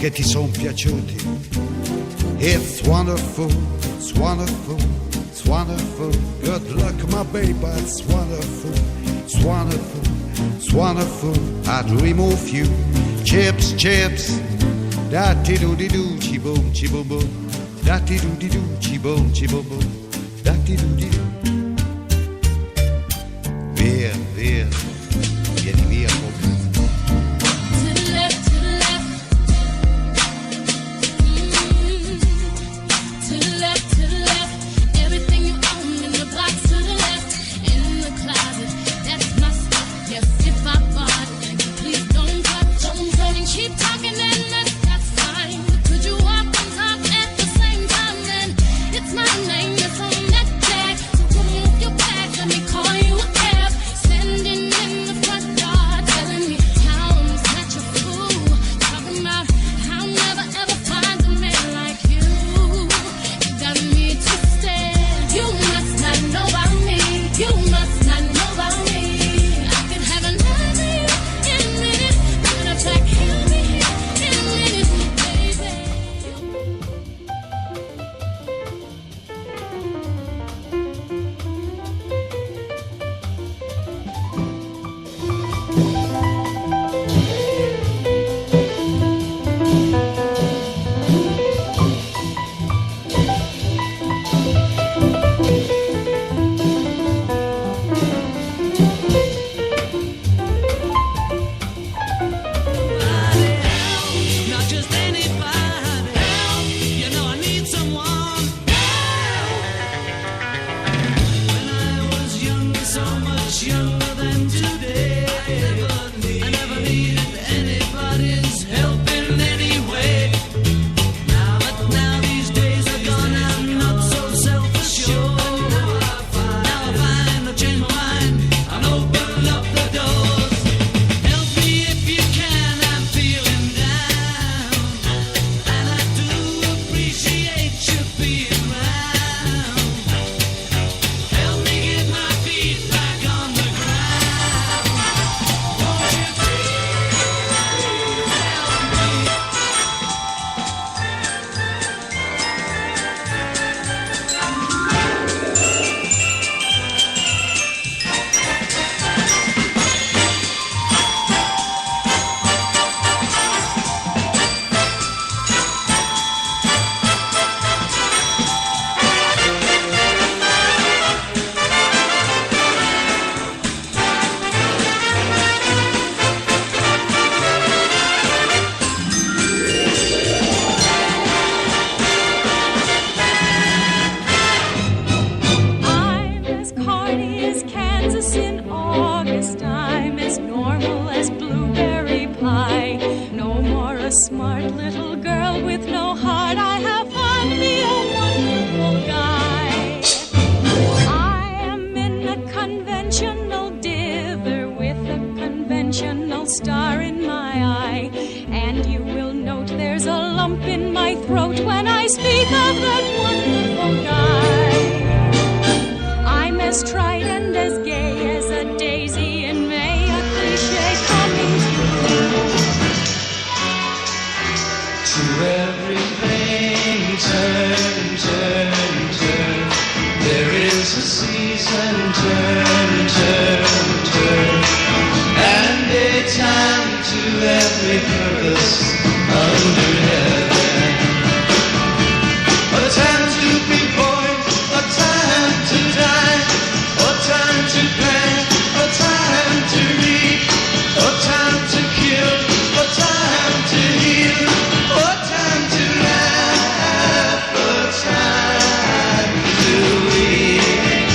Che ti son piaciuti. It's wonderful, it's wonderful, it's wonderful. Good luck, my baby, it's wonderful, it's wonderful, it's wonderful. I'd remove you. Chips, chips. Da-ti-do-di-do, chi-boom, chi-boom-boom. Da-ti-do-di-do, chi-boom, chi-boom-boom. Da-ti-do-di-do. Via, via, vieni via con me. Name that's on that tag. So come move your back, let me call you a cab. Standing in turn and turn and turn, and a time to every purpose under heaven. A time to be born, a time to die, a time to plant, a time to reap, a time to kill, a time to heal, a time to laugh, a time to weep.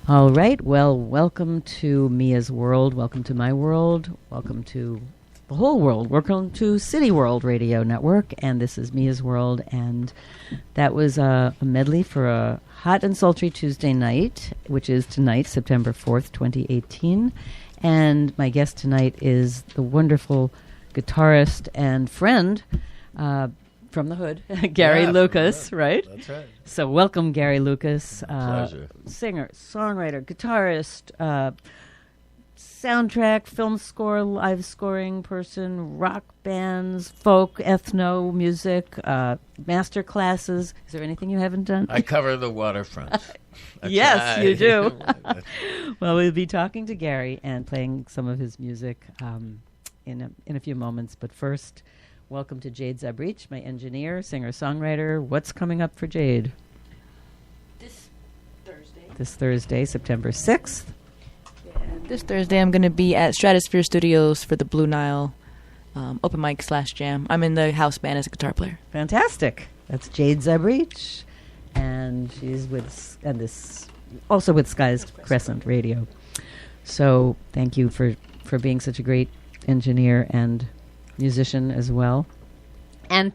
All right. Well, welcome to Mia's World. Welcome to my world. Welcome to the whole world. Welcome to City World Radio Network. And this is Mia's World. And that was a medley for a hot and sultry Tuesday night, which is tonight, September 4th, 2018. And my guest tonight is the wonderful guitarist and friend from the hood, Gary Lucas, right? That's right. So welcome, Gary Lucas. Pleasure. Singer, songwriter, guitarist, soundtrack, film score, live scoring person, rock bands, folk, ethno music, master classes. Is there anything you haven't done? I cover the waterfront. Yes, you do. Well, we'll be talking to Gary and playing some of his music in a few moments. But first, welcome to Jade Zabrich, my engineer, singer-songwriter. What's coming up for Jade? This Thursday, September 6th. This Thursday, I'm going to be at Stratosphere Studios for the Blue Nile open mic / jam. I'm in the house band as a guitar player. Fantastic. That's Jade Zabrich, and she's with also with Skies Crescent Radio. So thank you for being such a great engineer and musician as well, and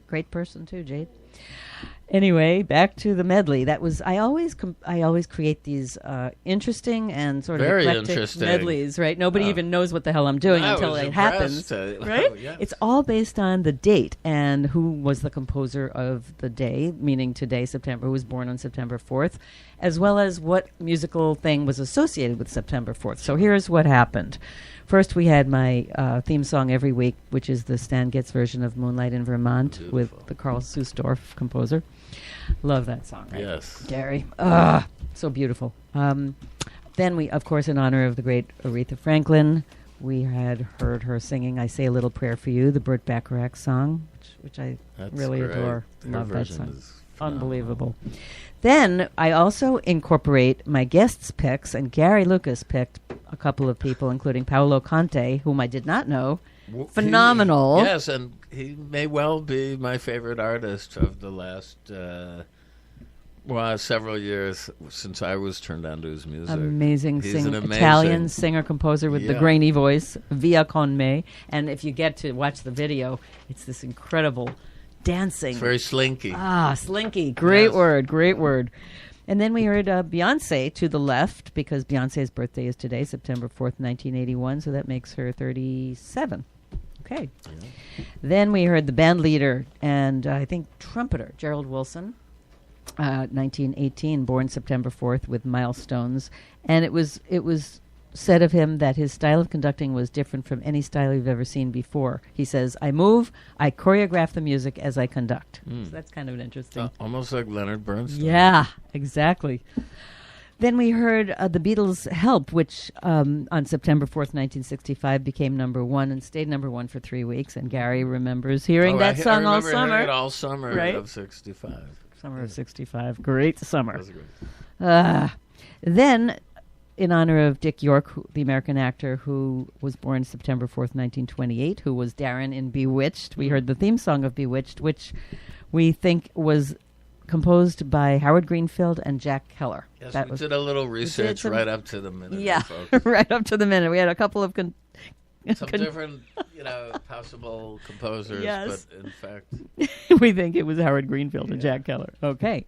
great person too, Jade. Anyway, back to the medley. That was I always create these interesting and sort of Very eclectic interesting medleys, right? Nobody even knows what the hell I'm doing until it happens, right? Yes. It's all based on the date and who was the composer of the day, meaning today, September, who was born on September 4th, as well as what musical thing was associated with September 4th. So here's what happened. First, we had my theme song every week, which is the Stan Getz version of Moonlight in Vermont. Beautiful. With the Carl Susdorf composer. Love that song, right? Yes. Gary. So beautiful. Then we, of course, in honor of the great Aretha Franklin, we had heard her singing I Say a Little Prayer for You, the Burt Bacharach song, which I really great. adore. Her Love that version song. is phenomenal. Unbelievable. Then I also incorporate my guests' picks, and Gary Lucas picked a couple of people, including Paolo Conte, whom I did not know. Phenomenal. Yes, and he may well be my favorite artist of the last several years since I was turned on to his music. Amazing, He's an amazing Italian singer-composer with the grainy voice, Via con me. And if you get to watch the video, it's this incredible dancing. It's very slinky. Slinky. Great word. And then we heard Beyonce to the left, because Beyonce's birthday is today, September 4th, 1981, so that makes her 37. Okay. Yeah. Then we heard the band leader and I think trumpeter, Gerald Wilson, 1918, born September 4th with Milestones. And it was said of him that his style of conducting was different from any style you've ever seen before. He says, I choreograph the music as I conduct. So that's kind of an interesting... almost like Leonard Bernstein. Yeah, exactly. Then we heard the Beatles' Help, which on September 4th, 1965 became number one and stayed number one for 3 weeks. And Gary remembers hearing that song all summer. Hearing it all summer right? of 65. Summer of 65. Great summer. That was great. Then in honor of Dick York, the American actor who was born September 4th, 1928, who was Darren in Bewitched. We heard the theme song of Bewitched, which we think was composed by Howard Greenfield and Jack Keller. Yes, That we was did a little research some- right up to the minute. yeah, folks. right up to the minute. We had a couple of Some different, possible composers, Yes. but in fact, we think it was Howard Greenfield and Jack Keller. Okay.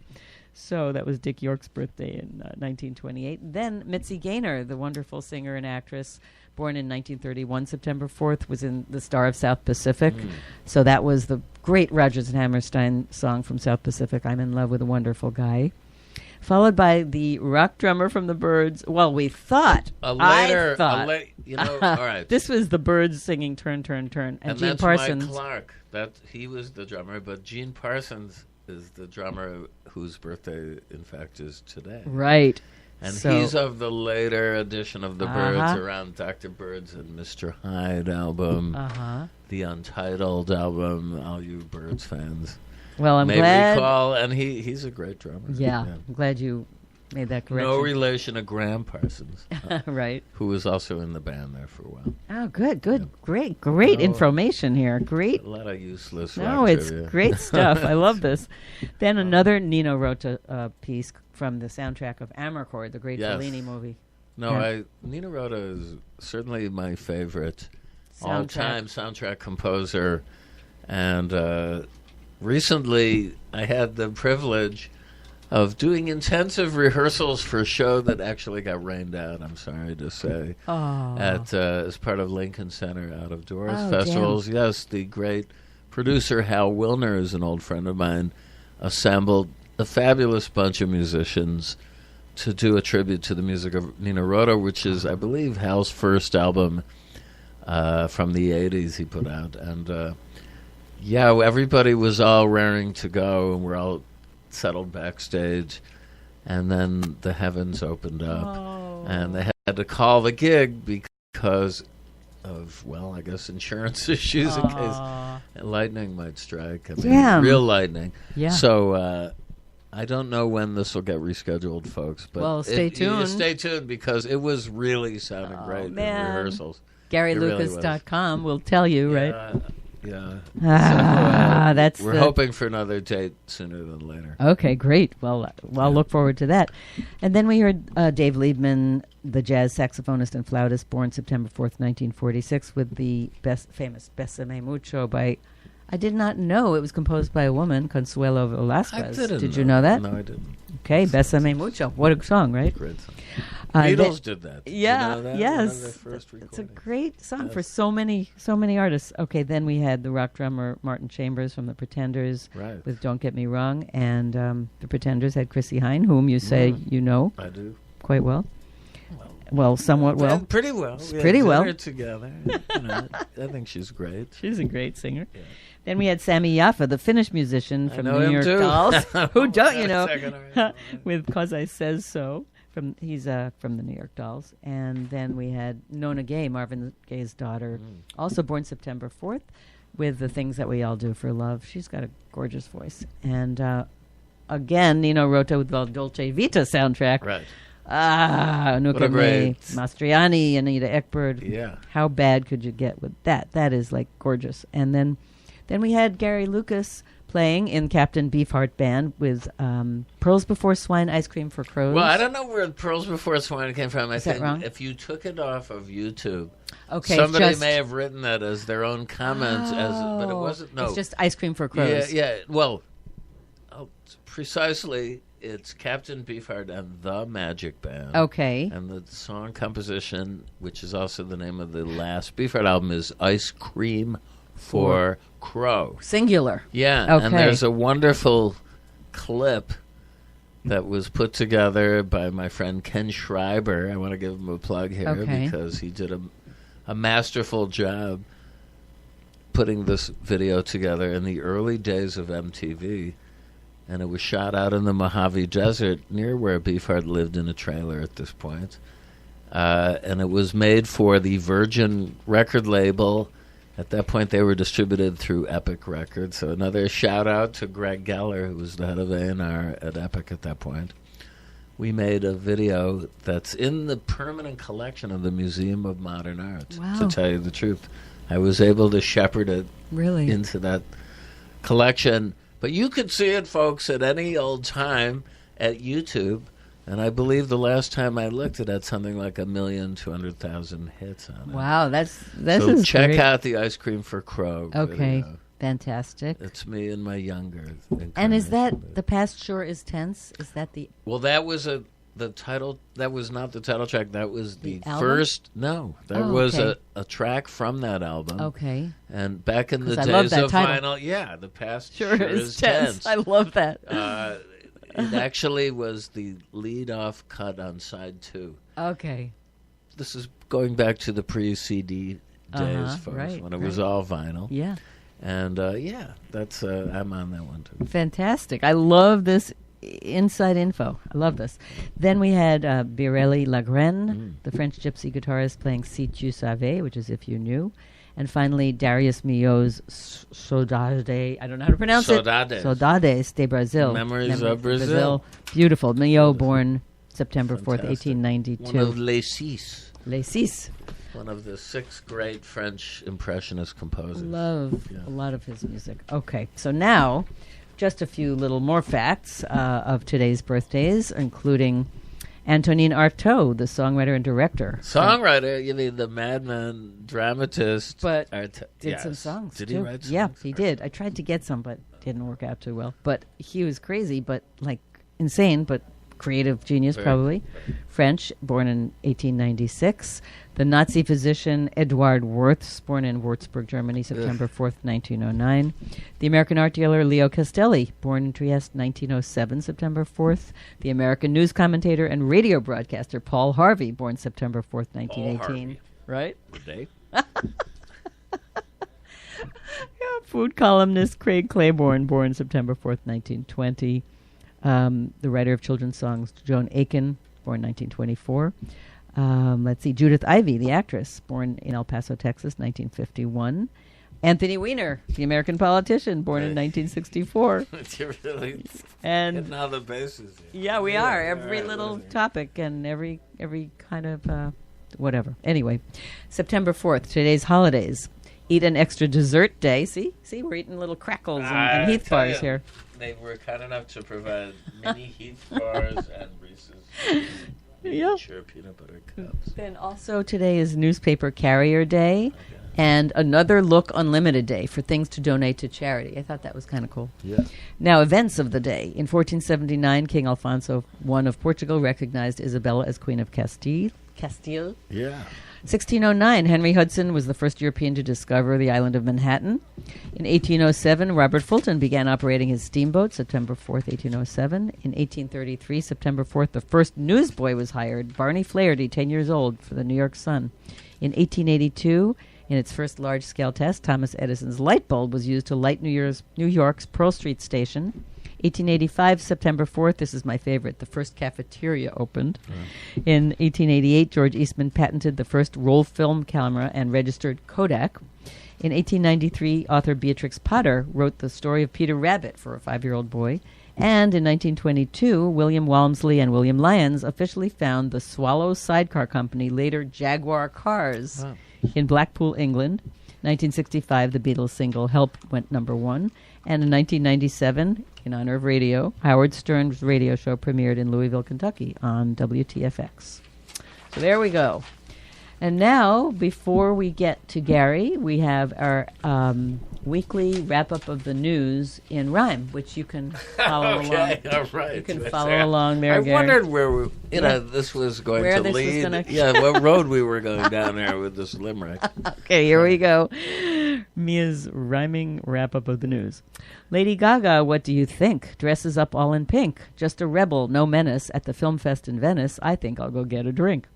So that was Dick York's birthday in 1928. Then Mitzi Gaynor, the wonderful singer and actress, born in 1931, September 4th, was in The Star of South Pacific. So that was the great Rodgers and Hammerstein song from South Pacific, I'm in Love with a Wonderful Guy. Followed by the rock drummer from the Byrds. Well, we thought. a later, I thought. all right. This was the Byrds singing Turn, Turn, Turn. And Gene that's Parsons. Mike Clark. He was the drummer, but Gene Parsons is the drummer whose birthday, in fact, is today. Right. And So- he's of the later edition of the Byrds, Uh-huh. around Dr. Byrds and Mr. Hyde album, Uh-huh. the Untitled album, all you Byrds fans Well, I'm may glad. recall. And he's a great drummer. Yeah, I'm glad you made that correction. No relation to Graham Parsons, Right. who was also in the band there for a while. Oh, good. Great No. information here. Great. A lot of useless No, rock it's trivia. great stuff. I love this. Then another Nino Rota piece from the soundtrack of Amarcord, the great Yes. Fellini movie. No, Yeah. Nino Rota is certainly my favorite Soundtrack. all-time soundtrack composer. And recently, I had the privilege of doing intensive rehearsals for a show that actually got rained out, I'm sorry to say, Oh. as part of Lincoln Center Out of Doors Oh, festivals. Yes, the great producer Hal Wilner is an old friend of mine, assembled a fabulous bunch of musicians to do a tribute to the music of Nino Rota, which is, I believe, Hal's first album from the 80s he put out. And, everybody was all raring to go, and we're all settled backstage. And then the heavens opened up, and they had to call the gig because of, I guess insurance issues in case lightning might strike. I mean, Damn. real lightning. Yeah. So I don't know when this will get rescheduled, folks. But Well, stay tuned. Stay tuned, because it was really sounding great man. in rehearsals. GaryLucas.com will tell you, right? Yeah. Ah, that's We're the- hoping for another date sooner than later. Okay, great. Well, I'll look forward to that. And then we heard Dave Liebman, the jazz saxophonist and flautist, born September 4th, 1946, with the famous Bésame Mucho by, I did not know it was composed by a woman, Consuelo Velasquez. Did you know that? No, I didn't. Okay, Bésame Mucho. What a song, right? Great song. Uh, Beatles did that. Did Yeah, you know that? yes. One of their first It's a recordings. great song for Yes. so many artists. Okay, then we had the rock drummer Martin Chambers from the Pretenders Right. with Don't Get Me Wrong, and the Pretenders had Chrissy Hine, whom you say you know I do. quite well. Well, somewhat well. Pretty well. We had Pretty well. dinner together. I think she's great. She's a great singer. Yeah. Then we had Sammy Yaffa, the Finnish musician I from know the New him York too. Dolls. Who don't you know? Second, all right. With "Cause I Says So." He's from the New York Dolls. And then we had Nona Gay, Marvin Gaye's daughter, also born September 4th, with "The Things That We All Do for Love." She's got a gorgeous voice. And again, Nino Rota with the Dolce Vita soundtrack. Right. Nuka a May, great- Mastriani, Anita Ekberg. Yeah. How bad could you get with that? That is like gorgeous. And then we had Gary Lucas playing in Captain Beefheart Band with Pearls Before Swine, Ice Cream for Crows. Well, I don't know where Pearls Before Swine came from. I Is that think wrong? if you took it off of YouTube, Okay, somebody just- may have written that as their own comment, but it wasn't. No, It's just Ice Cream for Crows. Yeah. Well, precisely, it's Captain Beefheart and the Magic Band. Okay. And the song composition, which is also the name of the last Beefheart album, is Ice Cream for Crow. Singular. Yeah, Okay. and there's a wonderful clip that was put together by my friend Ken Schreiber. I want to give him a plug here Okay. because he did a masterful job putting this video together in the early days of MTV. And it was shot out in the Mojave Desert near where Beefheart lived in a trailer at this point. And it was made for the Virgin record label. At that point, they were distributed through Epic Records. So another shout-out to Greg Geller, who was the head of A&R at Epic at that point. we made a video that's in the permanent collection of the Museum of Modern Art. Wow. To tell you the truth, I was able to shepherd it Really? into that collection. But you could see it, folks, at any old time at YouTube. And I believe the last time I looked, it had something like 1,200,000 hits on it. Wow, that's So check great. out the Ice Cream for Crow Okay, video. fantastic. It's me and my younger. And is that incarnation. the past sure is tense? Is that the Well, that was the title. That was not the title track. That was the album? first. No, that Oh, was okay. a track from that album. okay? And back in the 'Cause I love days that of title. vinyl, yeah, the past Sure, is tense. I love that. It actually was the lead-off cut on side 2. Okay, This is going back to the pre-CD days, Uh-huh, folks, right, when it was right. all vinyl. yeah, And yeah, that's I'm on that one too. fantastic. I love this inside info. I love this. Then we had Birelli Lagrène, the French gypsy guitarist, playing Si Tu Savais, which is If You Knew. And finally, Darius Milhaud's Saudade, I don't know how to pronounce Saudades. it. Saudades de Brazil. Memories of Brazil. Beautiful. Milhaud, born September 4th, Fantastic. 1892. One of Les Six. Les Six. One of the 6 great French impressionist composers. Love Yeah. a lot of his music. Okay, so now just a few little more facts of today's birthdays, including Antonin Artaud, the songwriter and director. Songwriter, you mean the madman dramatist? But Art- Did yes. some songs, Did too. he write songs? Yeah, he did. I tried to get some, but didn't work out too well. But he was crazy, but like insane, but creative genius, Very. probably. French, born in 1896. The Nazi physician Eduard Wirths, born in Würzburg, Germany, September 4th, 1909. The American art dealer Leo Castelli, born in Trieste, 1907, September 4th. The American news commentator and radio broadcaster Paul Harvey, born September 4th, 1918. Harvey. Right? Good day. Food columnist Craig Claiborne, born September 4th, 1920. The writer of children's songs, Joan Aiken, born 1924. Let's see, Judith Ivey, the actress, born in El Paso, Texas, 1951. Anthony Weiner, the American politician, born in Right. 1964. You're really And hitting all the bases here. yeah, we are. Yeah, Every right, little right. topic and every kind of whatever. Anyway, September 4th, today's holidays. Eat an extra dessert day. See, we're eating little crackles and I Heath tell bars you, here. They were kind enough to provide mini Heath bars and Reese's miniature peanut butter cups. Then also today is Newspaper Carrier Day and another Look Unlimited Day for things to donate to charity. I thought that was kind of cool. Yeah. Now, events of the day. In 1479, King Alfonso I of Portugal recognized Isabella as Queen of Castile. Yeah. 1609, Henry Hudson was the first European to discover the island of Manhattan. In 1807, Robert Fulton began operating his steamboat, September 4th, 1807. In 1833, September 4th, the first newsboy was hired, Barney Flaherty, 10 years old, for the New York Sun. In 1882, in its first large-scale test, Thomas Edison's light bulb was used to light New York's Pearl Street station. 1885, September 4th, this is my favorite, the first cafeteria opened. In 1888, George Eastman patented the first roll film camera and registered Kodak. In 1893, author Beatrix Potter wrote the story of Peter Rabbit for a 5-year-old boy. And in 1922, William Walmsley and William Lyons officially found the Swallow Sidecar Company, later Jaguar Cars, in Blackpool, England. 1965, the Beatles single Help went number 1. And in 1997, in honor of radio, Howard Stern's radio show premiered in Louisville, Kentucky on WTFX. So there we go. And now, before we get to Gary, we have our weekly wrap-up of the news in rhyme, which you can follow along. Okay, all right. You can That's follow it. along there, I Gary. wondered where we, Yeah. this was going Where to this was lead. gonna- Yeah, what road we were going down there with this limerick. Okay, here we go. Mia's rhyming wrap-up of the news. Lady Gaga, what do you think? Dresses up all in pink. Just a rebel, no menace. At the film fest in Venice, I think I'll go get a drink.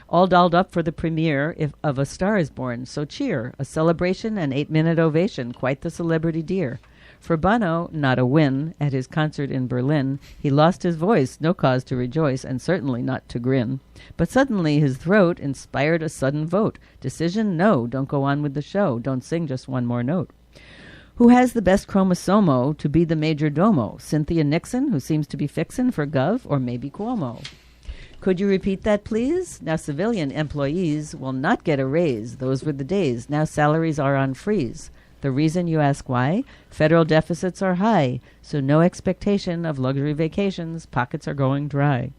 All dolled up for the premiere of A Star is Born, so cheer. A celebration, an 8-minute ovation, quite the celebrity dear. For Bono, not a win. At his concert in Berlin, he lost his voice, no cause to rejoice, and certainly not to grin. But suddenly his throat inspired a sudden vote. Decision, no, don't go on with the show. Don't sing just one more note. Who has the best chromosomo to be the major domo? Cynthia Nixon, who seems to be fixin' for Gov, or maybe Cuomo? Could you repeat that, please? Now, civilian employees will not get a raise. Those were the days. Now salaries are on freeze. The reason, you ask why? Federal deficits are high, so no expectation of luxury vacations. Pockets are going dry.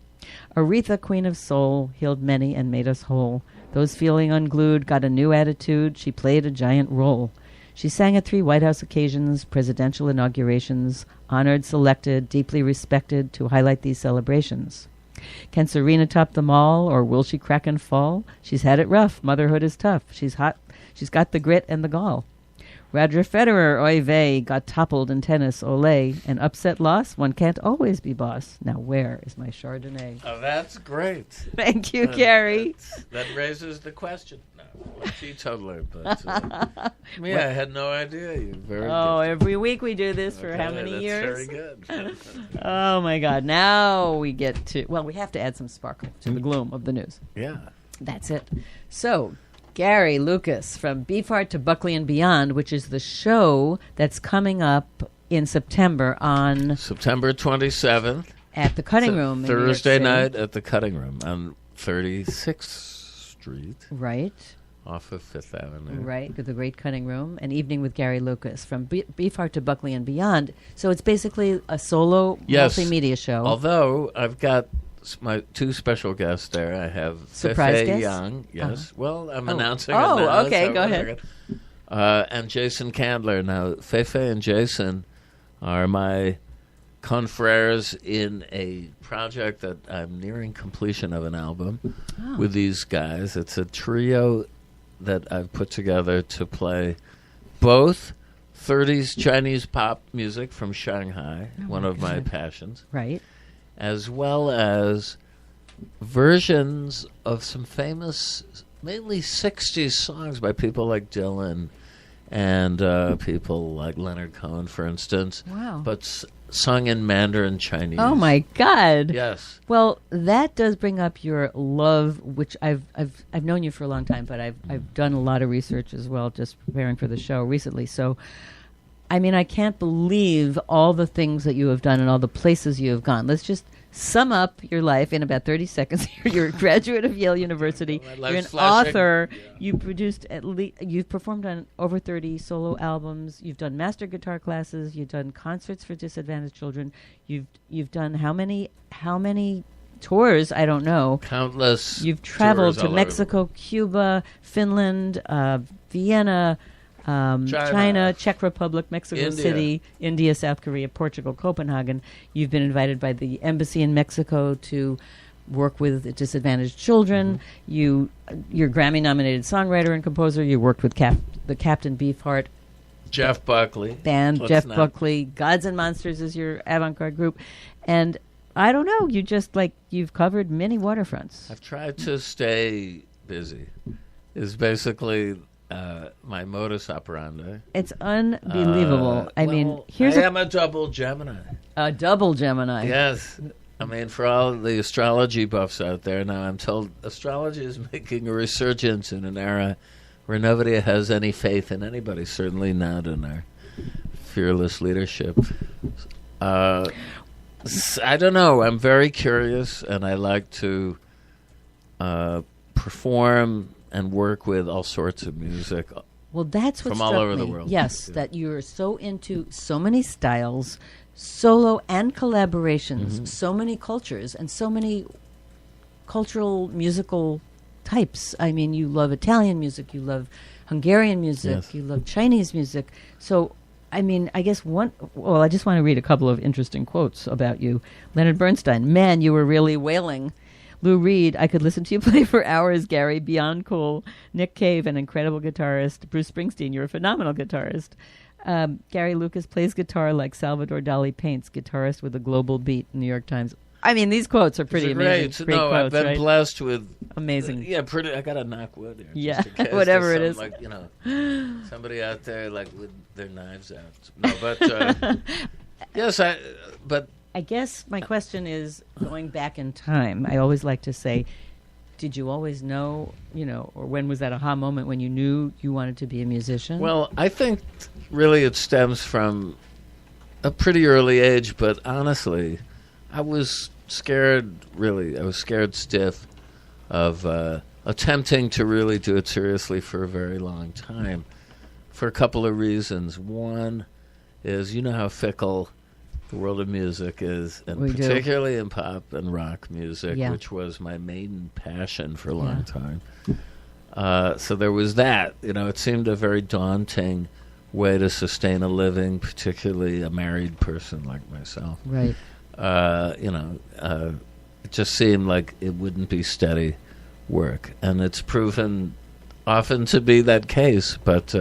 Aretha, Queen of Soul, healed many and made us whole. Those feeling unglued got a new attitude. She played a giant role. She sang at 3 White House occasions, presidential inaugurations, honored, selected, deeply respected to highlight these celebrations. Can Serena top them all, or will she crack and fall? She's had it rough. Motherhood is tough. She's hot. She's got the grit and the gall. Roger Federer, oy vey, got toppled in tennis, olé. An upset loss, one can't always be boss. Now where is my Chardonnay? Oh, that's great. Thank you, Gary. That raises the question. No, I'm a teetotaler, but I had no idea. You're very Oh, good. every week we do this for how Okay, many that's years? Very good. Oh, my God. Now we get to, well, we have to add some sparkle to the gloom of the news. Yeah. That's it. So, Gary Lucas from Beefheart to Buckley and Beyond, which is the show that's coming up in September on September 27th. at the Cutting Room in New York Thursday City. night at the Cutting Room on 36th Street Right, off of 5th Avenue. right, the Great Cutting Room, an evening with Gary Lucas from Beefheart to Buckley and Beyond. So it's basically a solo Yes. multimedia show. Although I've got my 2 special guests there. I have Surprise Feifei guests? Young. Yes. Well, I'm Oh. announcing Oh, it now. okay, so go one ahead. second. And Jason Candler. Now, Feifei and Jason are my confreres in a project that I'm nearing completion of an album Oh. with these guys. It's a trio that I've put together to play both 30s Chinese pop music from Shanghai, one of my passions, Right. as well as versions of some famous, mainly 60s songs by people like Dylan and people like Leonard Cohen, for instance, Wow. but sung in Mandarin Chinese. Oh, my God. Yes. Well, that does bring up your love, which I've known you for a long time, but I've done a lot of research as well, just preparing for the show recently. So, I mean, I can't believe all the things that you have done and all the places you have gone. Let's just sum up your life in about 30 seconds. You're a graduate of Yale University. My You're an life's flashing. author. You produced you've performed on over 30 solo albums. You've done master guitar classes. You've done concerts for disadvantaged children. You've done how many tours? I don't know. Countless. You've traveled tours to all over. Mexico, Cuba, Finland, Vienna, China, Czech Republic, Mexico India. City, India, South Korea, Portugal, Copenhagen. You've been invited by the embassy in Mexico to work with disadvantaged children. Mm-hmm. You're Grammy-nominated songwriter and composer. You worked with the Captain Beefheart Jeff Buckley. band, Let's Jeff not- Buckley, Gods and Monsters is your avant-garde group. And I don't know, you've covered many waterfronts. I've tried to stay busy. Is basically my modus operandi. It's unbelievable. I mean, well, here's I am a double Gemini. a double Gemini. Yes. I mean, for all the astrology buffs out there now, I'm told astrology is making a resurgence in an era where nobody has any faith in anybody, certainly not in our fearless leadership. I don't know. I'm very curious, and I like to perform and work with all sorts of music. Well, that's what From all struck over the me. world. Yes, Yeah. that you're so into so many styles, solo and collaborations, Mm-hmm. so many cultures, and so many cultural musical types. I mean, you love Italian music, you love Hungarian music, Yes. you love Chinese music. So, I mean, I guess I just want to read a couple of interesting quotes about you. Leonard Bernstein, man, you were really wailing. Lou Reed, I could listen to you play for hours. Gary, beyond cool. Nick Cave, an incredible guitarist. Bruce Springsteen, you're a phenomenal guitarist. Gary Lucas plays guitar like Salvador Dali paints. Guitarist with a global beat. New York Times. I mean, these quotes are pretty These are amazing. great. No, quotes, I've been right? blessed with Amazing. Yeah, pretty. I got to knock wood here. Yeah, just in case whatever there's it some, like, somebody out there like with their knives out. No, but yes, but I guess my question is, going back in time, I always like to say, did you always know, or when was that aha moment when you knew you wanted to be a musician? Well, I think really it stems from a pretty early age, but honestly, I was scared, really. I was scared stiff of attempting to really do it seriously for a very long time for a couple of reasons. One is, you know how fickle the world of music is, and We do. particularly in pop and rock music, Yeah. which was my main passion for a long time. So there was that. It seemed a very daunting way to sustain a living, particularly a married person like myself. right. It just seemed like it wouldn't be steady work, and it's proven often to be that case. But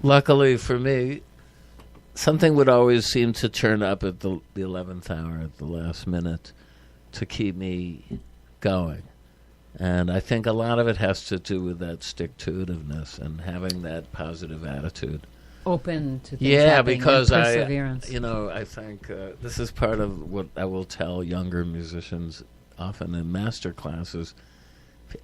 luckily for me, something would always seem to turn up at the 11th hour, at the last minute, to keep me going. And I think a lot of it has to do with that stick-to-itiveness and having that positive attitude. Open to things Yeah, happening, because and perseverance. I think this is part of what I will tell younger musicians often in master classes.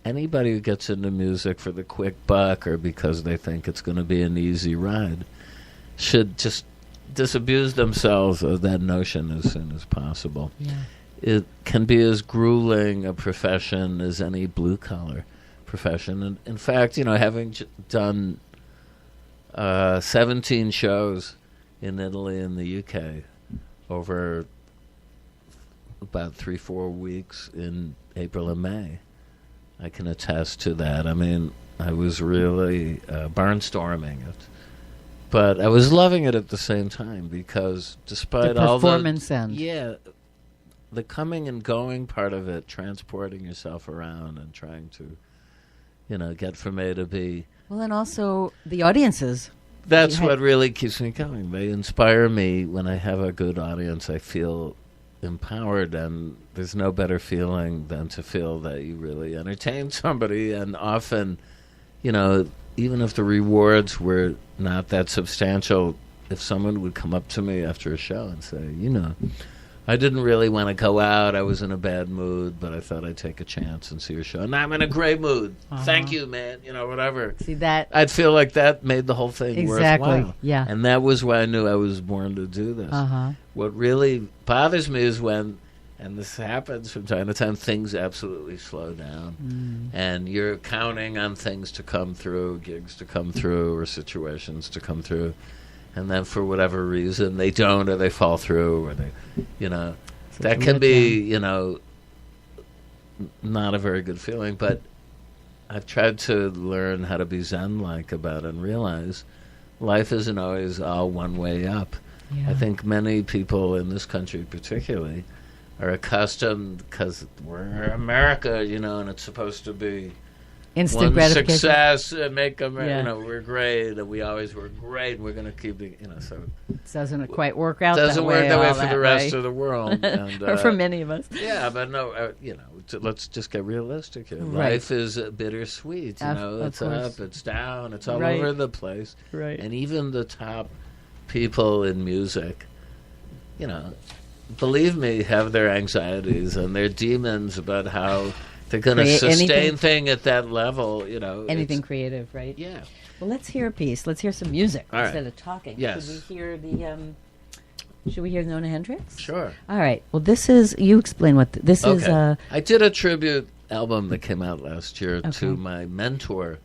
Anybody who gets into music for the quick buck or because they think it's going to be an easy ride should just disabuse themselves of that notion as soon as possible. Yeah. It can be as grueling a profession as any blue-collar profession. And in fact, having done 17 shows in Italy and the UK over about 3-4 weeks in April and May, I can attest to that. I mean, I was really barnstorming it. But I was loving it at the same time because despite The all performance end. Yeah, the coming and going part of it, transporting yourself around and trying to, get from A to B. Well, and also the audiences. That's You had- what really keeps me going. They inspire me. When I have a good audience, I feel empowered, and there's no better feeling than to feel that you really entertained somebody. And often, even if the rewards were not that substantial, if someone would come up to me after a show and say, I didn't really want to go out, I was in a bad mood, but I thought I'd take a chance and see your show. And I'm in a great mood. Thank you, man. Whatever. See that? I'd feel like that made the whole thing Exactly. worthwhile. Yeah. And that was why I knew I was born to do this. Uh-huh. What really bothers me is when, and this happens from time to time, things absolutely slow down. And you're counting on things to come through, gigs to come through, or situations to come through. And then for whatever reason, they don't, or they fall through, or they, that can be, not a very good feeling. But I've tried to learn how to be Zen-like about it and realize life isn't always all one way up. Yeah. I think many people in this country particularly are accustomed, because we're America, and it's supposed to be Instant one gratification. success, make them, Yeah. we're great, and we always were great, and we're going to keep being, so Doesn't quite work out doesn't that way. work that way all for the that rest way. of the world. And, or for many of us. yeah, but no, let's just get realistic here. Right. Life is bittersweet, Of it's course. up, it's down, it's all Right. over the place. Right. And even the top people in music, believe me, have their anxieties and their demons about how they're going to Create sustain anything- thing at that level, Anything it's- creative, right? Yeah. Well, let's hear a piece. Let's hear some music All right. instead of talking. Yes. Should we hear the? Should we hear Nona Hendrix? Sure. All right. Well, this is. You explain what this is. Okay. I did a tribute album that came out last year Okay. to my mentor,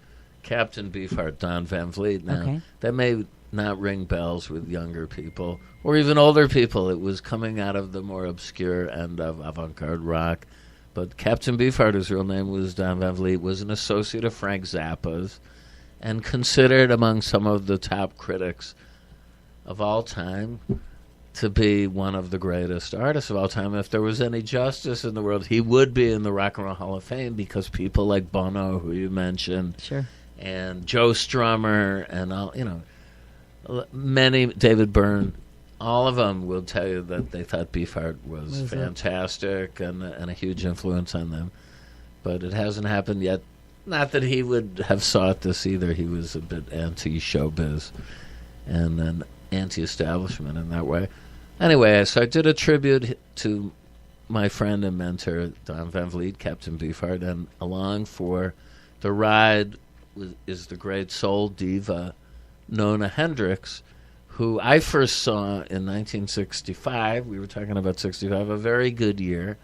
Captain Beefheart, Don Van Vliet. Now, Okay. that may not ring bells with younger people or even older people. It was coming out of the more obscure end of avant-garde rock. But Captain Beefheart, his real name was Don Van Vliet, was an associate of Frank Zappa's and considered among some of the top critics of all time to be one of the greatest artists of all time. If there was any justice in the world, he would be in the Rock and Roll Hall of Fame, because people like Bono, who you mentioned, Sure. and Joe Strummer, and all, many, David Byrne, all of them will tell you that they thought Beefheart was Was it? fantastic and a huge influence on them. But it hasn't happened yet. Not that he would have sought this either. He was a bit anti-showbiz and an anti-establishment in that way. Anyway, so I did a tribute to my friend and mentor, Don Van Vliet, Captain Beefheart, and along for the ride is the great soul diva, Nona Hendryx, who I first saw in 1965. We were talking about 65, a very good year.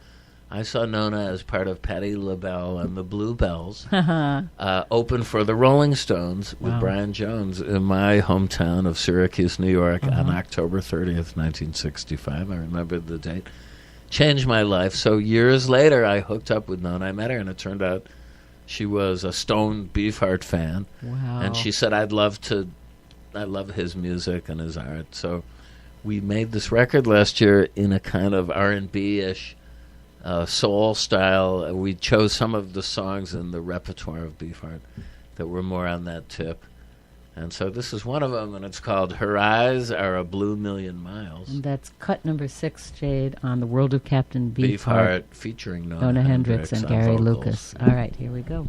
I saw Nona as part of Patti LaBelle and the Bluebells open for the Rolling Stones with Wow. Brian Jones in my hometown of Syracuse, New York, on October 30th, 1965. I remember the date. Changed my life. So years later, I hooked up with Nona. I met her, and it turned out she was a Stone Beefheart fan. Wow. And she said, I love his music and his art. So we made this record last year in a kind of R&B-ish soul style. We chose some of the songs in the repertoire of Beefheart that were more on that tip. And so this is one of them, and it's called Her Eyes Are a Blue Million Miles. And that's cut number 6, Jade, on The World of Captain Beefheart. Beefheart featuring Nona Hendryx and on Gary vocals. Lucas. All right, here we go.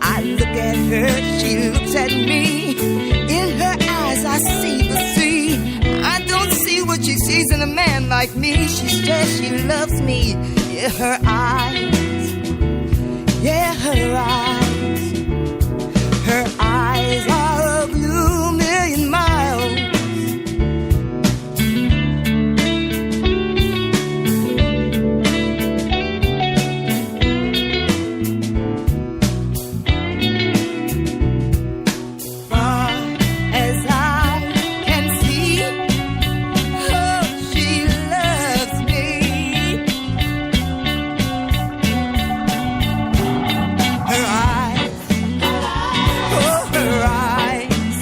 I look at her, she looks at me. In her eyes I see the sea. I don't see what she sees in a man like me. She says she loves me. Yeah, her eyes. Yeah, her eyes. Her eyes are a blue million miles. Far as I can see, oh, she loves me. Her eyes, oh, her eyes,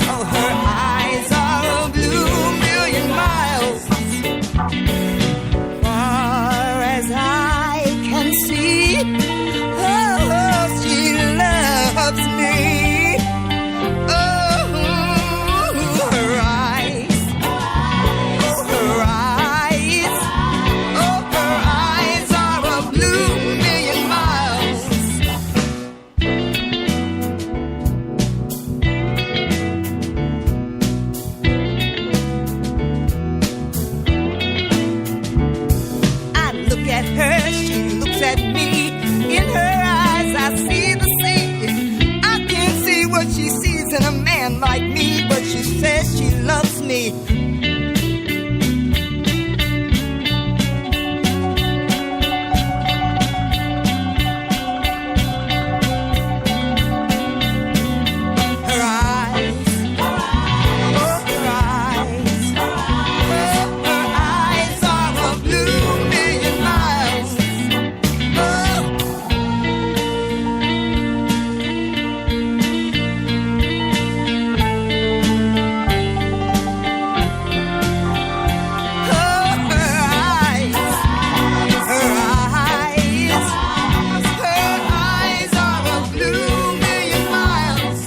oh, her eyes are a blue million miles. Far as I can see, oh, she loves me. Oh, her eyes, oh, her eyes, oh, her eyes are a blue million miles. I look at her, she looks at me. In her eyes, I see the sea. I can't see what she sees in a man like me, but she says she loves me. Her eyes, oh, her eyes, oh, her eyes are a blue million miles. Oh. Her eyes, her eyes are a blue million miles.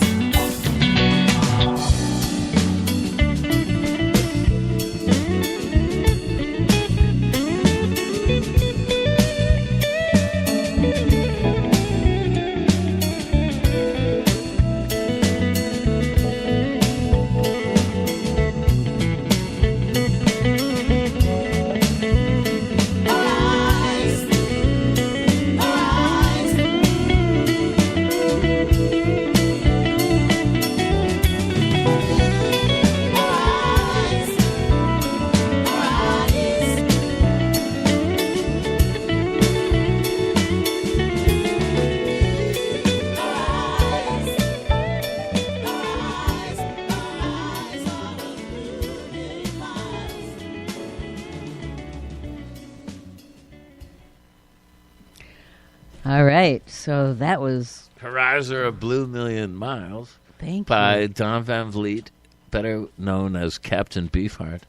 All right, so that was, Her Eyes Are a Blue Million Miles thank by you. Don Van Vliet, better known as Captain Beefheart,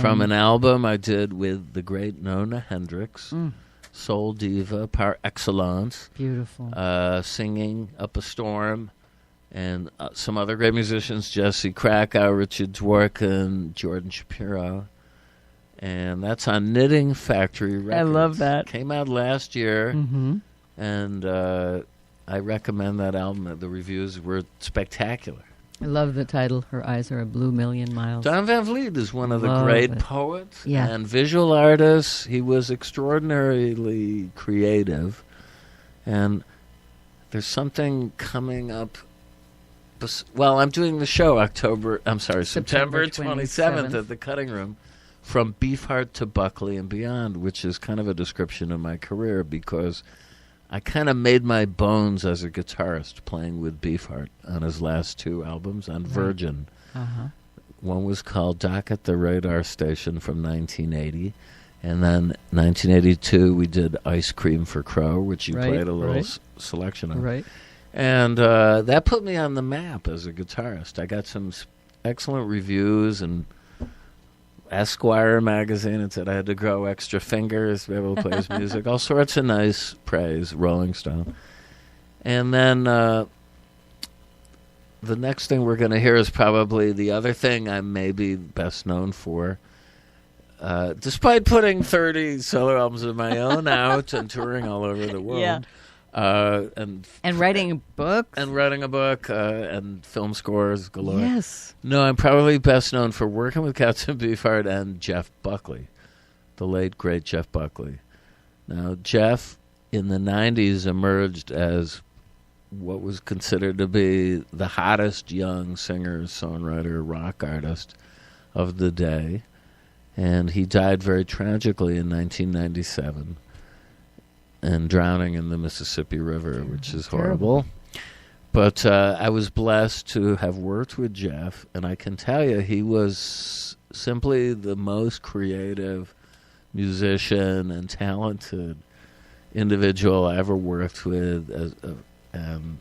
from And- an album I did with the great Nona Hendryx, soul diva par excellence, Beautiful. singing Up a Storm, and some other great musicians, Jesse Krakow, Richard Dworkin, Jordan Shapiro. And that's on Knitting Factory Records. I love that. Came out last year, Mm-hmm. and I recommend that album. The reviews were spectacular. I love the title, Her Eyes Are a Blue Million Miles. Don Van Vliet is one of the Love great it. poets Yeah. and visual artists. He was extraordinarily creative. And there's something coming up. Well, I'm doing the show September 27th at the Cutting Room, From Beefheart to Buckley and Beyond, which is kind of a description of my career because I kind of made my bones as a guitarist playing with Beefheart on his last two albums on Virgin. Uh-huh. One was called Dock at the Radar Station from 1980. And then 1982, we did Ice Cream for Crow, which you Right, played a little right. selection of. Right. And that put me on the map as a guitarist. I got some excellent reviews, and Esquire magazine, it said I had to grow extra fingers to be able to play his music. All sorts of nice praise, Rolling Stone. And then the next thing we're going to hear is probably the other thing I'm maybe best known for. Despite putting 30 solo albums of my own out and touring all over the world. Yeah. And writing books. and writing a book and film scores galore. Yes. No, I'm probably best known for working with Captain Beefheart and Jeff Buckley, the late, great Jeff Buckley. Now, Jeff, in the 90s, emerged as what was considered to be the hottest young singer, songwriter, rock artist of the day. And he died very tragically in 1997 and drowning in the Mississippi River, which is horrible. But I was blessed to have worked with Jeff, and I can tell you he was simply the most creative musician and talented individual I ever worked with. And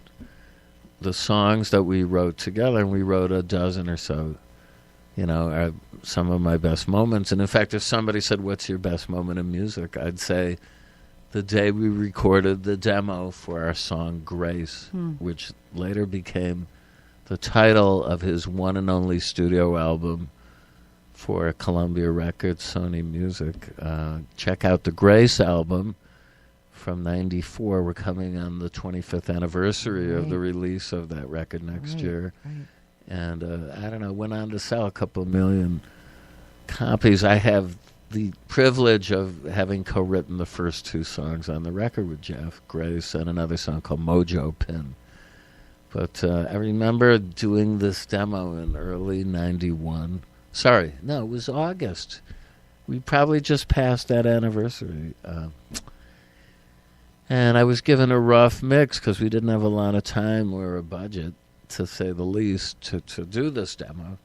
the songs that we wrote together, and we wrote a dozen or so, are some of my best moments. And in fact, if somebody said, what's your best moment in music, I'd say the day we recorded the demo for our song Grace, which later became the title of his one and only studio album for Columbia Records, Sony Music. Check out the Grace album from 94. We're coming on the 25th anniversary of the release of that record next year. Right. And I don't know, went on to sell a couple million copies. I have the privilege of having co-written the first two songs on the record with Jeff, Grace, and another song called Mojo Pin. But I remember doing this demo in early 91. Sorry, no, it was August. We probably just passed that anniversary. And I was given a rough mix because we didn't have a lot of time or a budget, to say the least, to do this demo.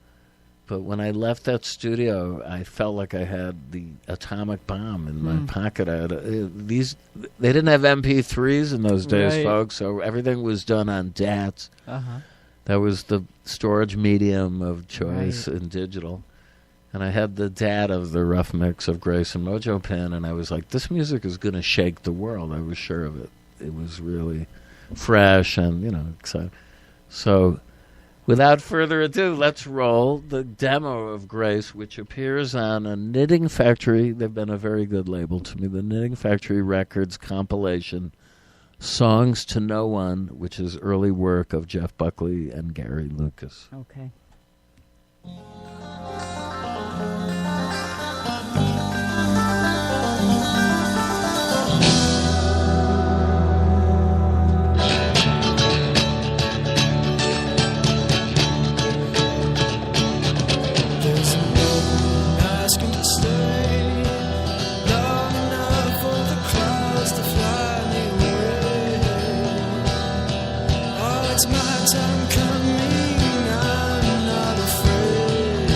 But when I left that studio, I felt like I had the atomic bomb in my pocket. I had they didn't have MP3s in those days, Right. folks, so everything was done on DATs. Uh-huh. That was the storage medium of choice Right. in digital. And I had the DAT of the rough mix of Grace and Mojo Pin, and I was like, this music is going to shake the world. I was sure of it. It was really fresh and, exciting. So, without further ado, let's roll the demo of Grace, which appears on a Knitting Factory. They've been a very good label to me. The Knitting Factory Records compilation, Songs to No One, which is early work of Jeff Buckley and Gary Lucas. Okay. There's no one asking to stay long enough for the clouds to fly me away. Oh, it's my time coming, I'm not afraid.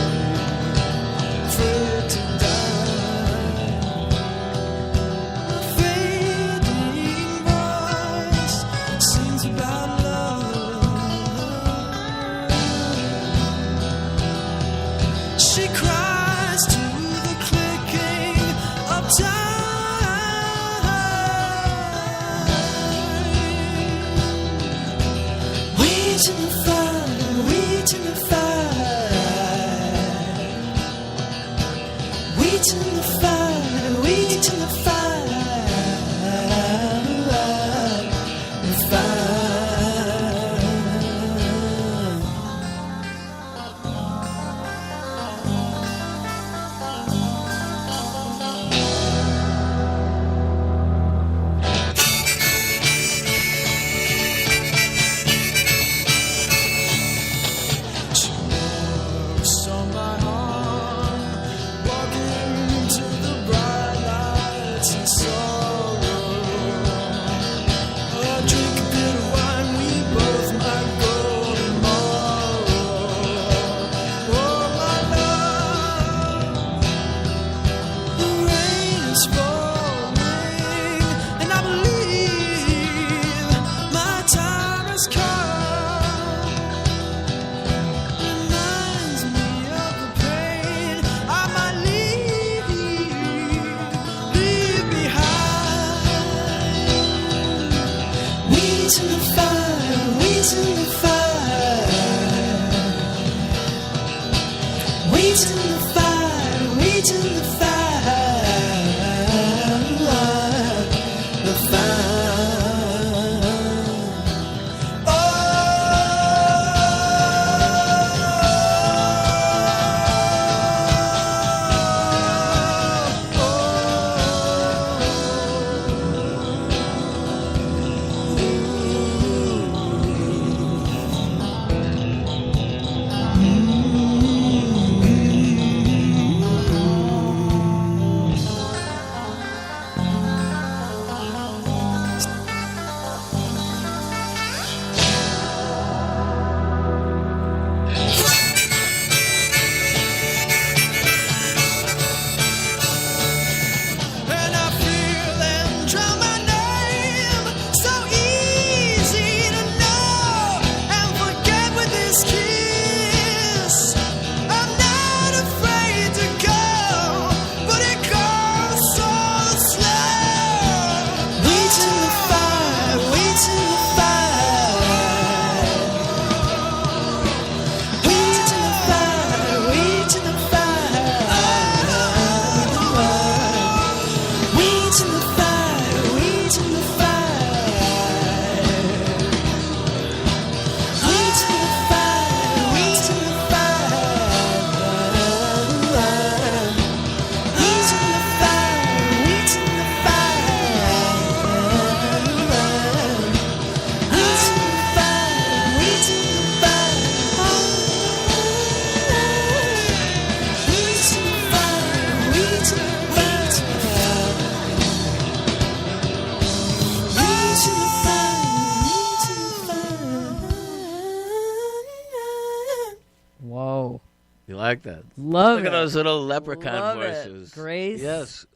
You like that? Love Look it. at those little leprechaun Love it. voices. Grace. Yes.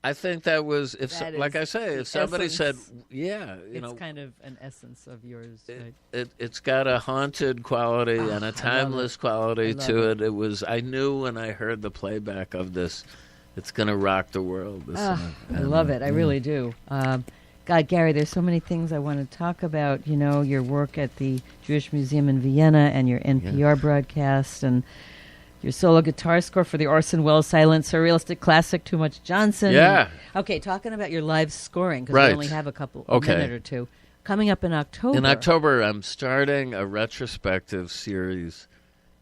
I think that was, That like is I say, the if somebody said, essence. yeah, It's kind of an essence of yours. Right? it's got a haunted quality and a timeless quality love to it. I knew when I heard the playback of this, it's going to rock the world. This song. I love it. I really do. God, Gary, there's so many things I want to talk about. You know, your work at the Jewish Museum in Vienna and your NPR broadcast and your solo guitar score for the Orson Welles silent surrealistic classic Too Much Johnson. Yeah. Okay, talking about your live scoring, because Right. we only have a Okay. minute or two. Coming up in October. In October, I'm starting a retrospective series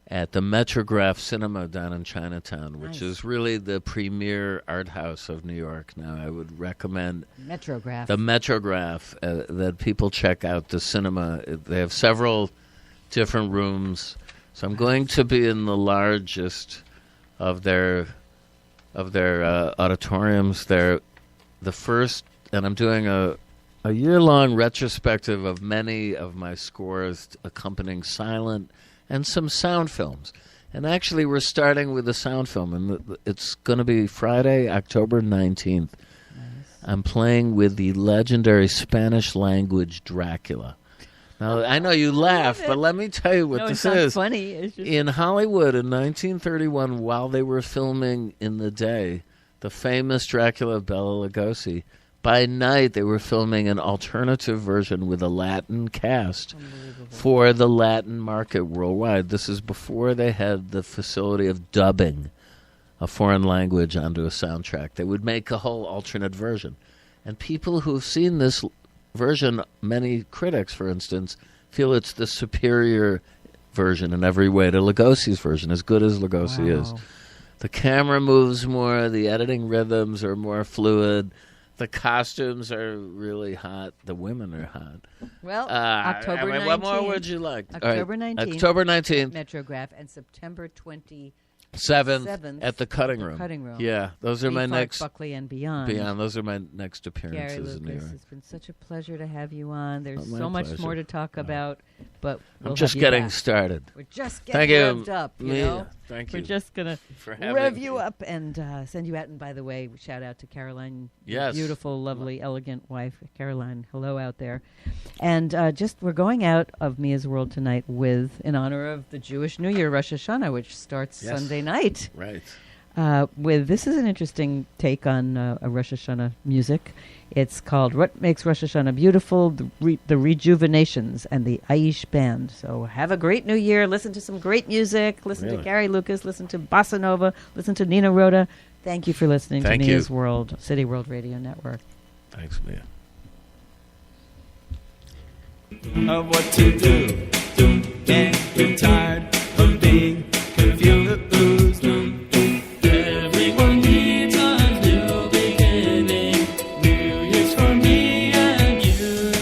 at the Metrograph Cinema down in Chinatown, which Nice. is really the premier art house of New York now. I would recommend Metrograph. the Metrograph, that people check out the cinema. They have several different rooms. So I'm going to be in the largest of their auditoriums. They're the first, and I'm doing a year-long retrospective of many of my scores accompanying silent and some sound films. And actually, we're starting with the sound film, and it's going to be Friday, October 19th. I'm playing with the legendary Spanish-language Dracula. Now, I know you laugh, but let me tell you what no, this it's not is. funny. It's just In Hollywood in 1931, while they were filming in the day the famous Dracula of Bela Lugosi, by night they were filming an alternative version with a Latin cast for the Latin market worldwide. This is before they had the facility of dubbing a foreign language onto a soundtrack. They would make a whole alternate version. And people who've seen this version, many critics, for instance, feel it's the superior version in every way to Lugosi's version, as good as Lugosi is. The camera moves more, the editing rhythms are more fluid, the costumes are really hot, the women are hot. Well, October 19th. What more would you like? October 19th. October 19th. Metrograph, and September 27th 7th at the Cutting at the Room. Cutting Room. Yeah, those are my B. Clark next. Buckley and beyond. Those are my next Gary appearances in New Lucas, York. it's been such a pleasure to have you on. There's my so much pleasure. more to talk about, but we'll I'm just have you getting back. started. We're just Thank getting you. revved up, you Yeah, know? thank We're you just going to for having rev me. you up and send you out. And by the way, shout out to Caroline, your Yes. beautiful, lovely, elegant wife. Caroline, hello out there. And we're going out of Mia's World tonight in honor of the Jewish New Year, Rosh Hashanah, which starts Yes. Sunday night. Right. This is an interesting take on a Rosh Hashanah music. It's called "What Makes Rosh Hashanah Beautiful," the Rejuvenations and the Aish Band. So have a great New Year. Listen to some great music. Listen to Really? Gary Lucas. Listen to Bossa Nova. Listen to Nina Rota. Thank you for listening Thank to you. Mia's World, City World Radio Network. Thanks, Mia. Of what to do. Can't get tired of being confused. Everyone needs a new beginning. New Year's for me and you.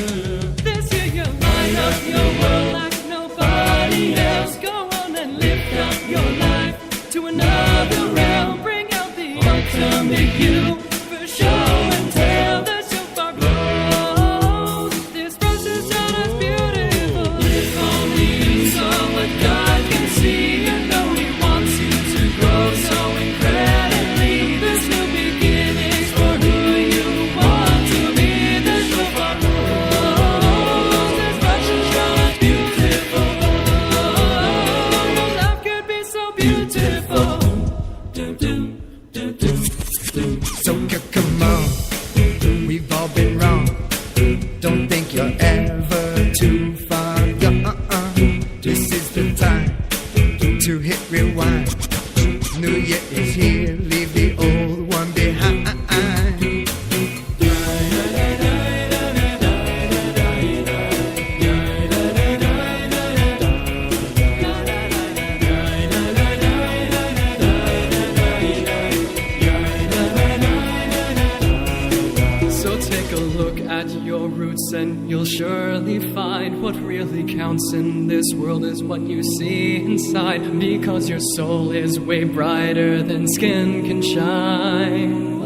This year you'll light up your world like nobody else. Go on and lift up your life to another realm. Bring out the ultimate you for show and tell. The shofar blows. This Rosh Hashanah's beautiful. If only you saw what God can see and know He wants you to grow so incredibly. There's new beginnings for who you want to be. The shofar blows. This Rosh Hashanah's beautiful. Oh, love could be so beautiful. So come on, we've all been wrong. Don't think you're ever too far gone. This is the time to hit rewind. New Year is here, leave the old one behind. So take a look at your roots and you'll surely find what really counts in this world is what you see inside. Because your soul is way brighter than skin can shine.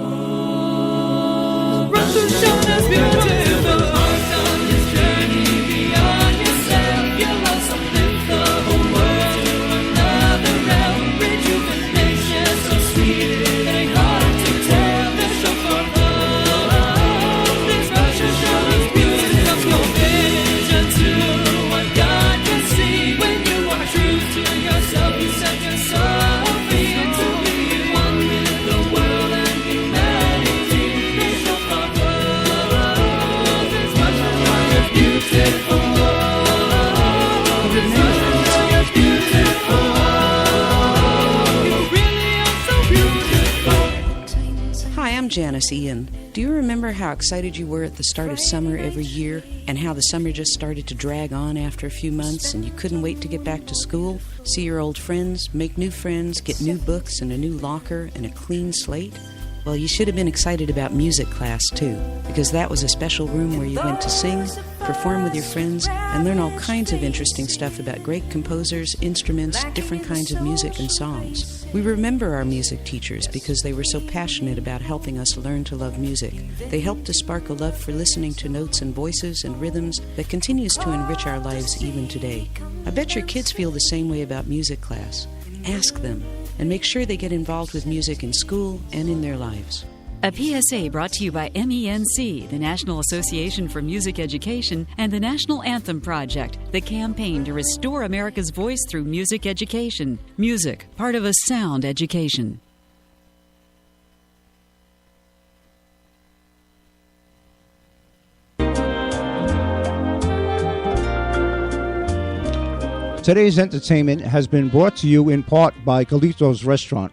Rosh Hashanah's beautiful. Embark on this journey beyond yourself. You'll also lift the whole world to another realm. Janice Ian. Do you remember how excited you were at the start of summer every year, and how the summer just started to drag on after a few months and you couldn't wait to get back to school, see your old friends, make new friends, get new books and a new locker and a clean slate? Well, you should have been excited about music class, too, because that was a special room where you went to sing, perform with your friends, and learn all kinds of interesting stuff about great composers, instruments, different kinds of music and songs. We remember our music teachers because they were so passionate about helping us learn to love music. They helped to spark a love for listening to notes and voices and rhythms that continues to enrich our lives even today. I bet your kids feel the same way about music class. Ask them, and make sure they get involved with music in school and in their lives. A PSA brought to you by MENC, the National Association for Music Education, and the National Anthem Project, the campaign to restore America's voice through music education. Music, part of a sound education. Today's entertainment has been brought to you in part by Galitos Restaurant.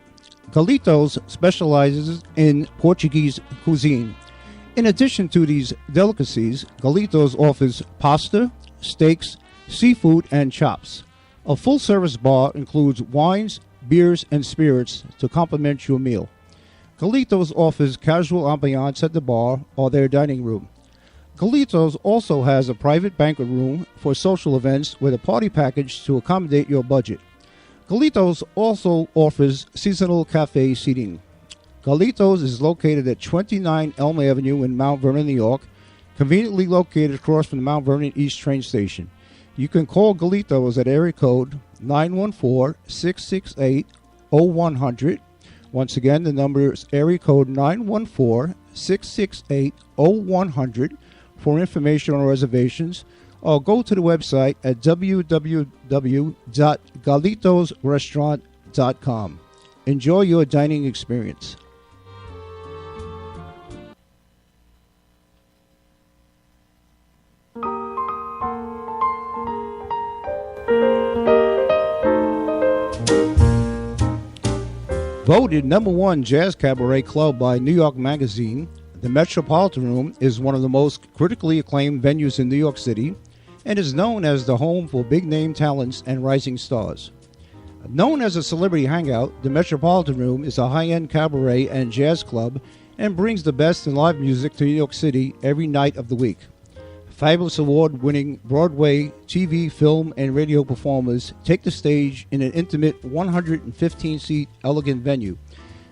Galitos specializes in Portuguese cuisine. In addition to these delicacies, Galitos offers pasta, steaks, seafood, and chops. A full-service bar includes wines, beers, and spirits to complement your meal. Galitos offers casual ambiance at the bar or their dining room. Galitos also has a private banquet room for social events with a party package to accommodate your budget. Galitos also offers seasonal cafe seating. Galitos is located at 29 Elm Avenue in Mount Vernon, New York, conveniently located across from the Mount Vernon East train station. You can call Galitos at area code 914-668-0100. Once again, the number is area code 914-668-0100 for information on reservations, or go to the website at www.galitosrestaurant.com. Enjoy your dining experience. Voted #1 jazz cabaret club by New York Magazine, the Metropolitan Room is one of the most critically acclaimed venues in New York City and is known as the home for big-name talents and rising stars. Known as a celebrity hangout, the Metropolitan Room is a high-end cabaret and jazz club and brings the best in live music to New York City every night of the week. Fabulous award-winning Broadway, TV, film, and radio performers take the stage in an intimate 115-seat elegant venue.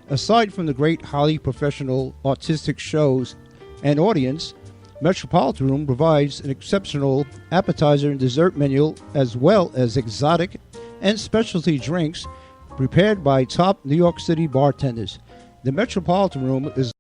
Aside from the great, highly professional artistic shows and audience, Metropolitan Room provides an exceptional appetizer and dessert menu as well as exotic and specialty drinks prepared by top New York City bartenders. The Metropolitan Room is